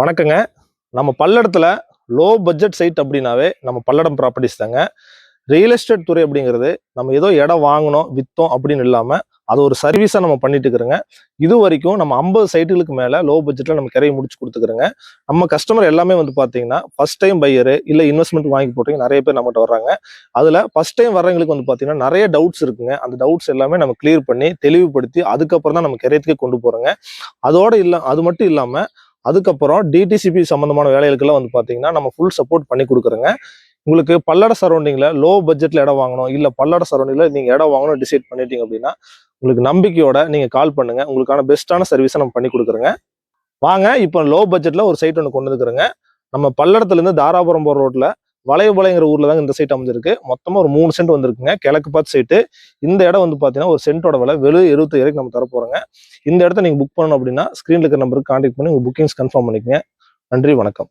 வணக்கங்க. நம்ம பல்லடத்துல low budget side அப்படின்னாவே நம்ம பல்லடம் ப்ராப்பர்ட்டிஸ் தாங்க. ரியல் எஸ்டேட் துறை அப்படிங்கிறது நம்ம ஏதோ இடம் வாங்கணும், வித்தோம் அப்படின்னு இல்லாம அது ஒரு சர்வீஸா நம்ம பண்ணிட்டு இருக்கிறோங்க. இது வரைக்கும் நம்ம 50 சைட்டுகளுக்கு மேல லோ பட்ஜெட்ல நம்ம கிரைய முடிச்சு கொடுத்துக்கிறோங்க. நம்ம கஸ்டமர் எல்லாமே வந்து பாத்தீங்கன்னா ஃபர்ஸ்ட் டைம் பையரு இல்ல இன்வெஸ்ட்மெண்ட் வாங்கி போட்டீங்க நிறைய பேர் நம்மகிட்ட வர்றாங்க. அதுல ஃபர்ஸ்ட் டைம் வர்றவங்களுக்கு வந்து பாத்தீங்கன்னா நிறைய டவுட்ஸ் இருக்குங்க. அந்த டவுட்ஸ் எல்லாமே நம்ம கிளியர் பண்ணி தெளிவுபடுத்தி அதுக்கப்புறம் தான் நம்ம கிரையத்துக்கே கொண்டு போறோங்க. அது மட்டும் இல்லாம அதுக்கப்புறம் டிடிசிபி சம்பந்தமான வேலைகளுக்கெல்லாம் வந்து பாத்தீங்கன்னா நம்ம ஃபுல் சப்போர்ட் பண்ணி கொடுக்குறோங்க. உங்களுக்கு பல்லட சரௌண்டிங்ல லோ பட்ஜெட்ல இடம் வாங்கணும் இல்ல பல்லட சரௌண்டிங்ல நீங்க இடம் வாங்கணும் டிசைட் பண்ணிட்டீங்க அப்படின்னா உங்களுக்கு நம்பிக்கையோட நீங்க கால் பண்ணுங்க. உங்களுக்கான பெஸ்ட்டான சர்வீஸை நம்ம பண்ணி கொடுக்குறோங்க. வாங்க இப்போ லோ பட்ஜெட்ல ஒரு சைட் ஒன்று கொண்டு வந்துக்கிறோங்க. நம்ம பல்லடத்துல இருந்து தாராபுரம் போற ரோட்ல வளையபாளையங்கிற ஊர்ல தாங்க இந்த சைட் அமைஞ்சிருக்கு. மொத்தமா ஒரு 3 சென்ட் வந்திருக்குங்க. கிழக்கு பார்த்து சைட்டு. இந்த இடம் வந்து பாத்தீங்கன்னா ஒரு சென்ட்டோட விலை வெறும் 75 நம்ம தர போறோங்க. இந்த இடத்த நீங்க புக் பண்ணணும் அப்படின்னா ஸ்கிரீன்ல இருக்கிற நம்பருக்கு கான்டாக்ட் பண்ணி உங்க புக்கிங்ஸ் கன்ஃபார்ம் பண்ணிக்கங்க. நன்றி, வணக்கம்.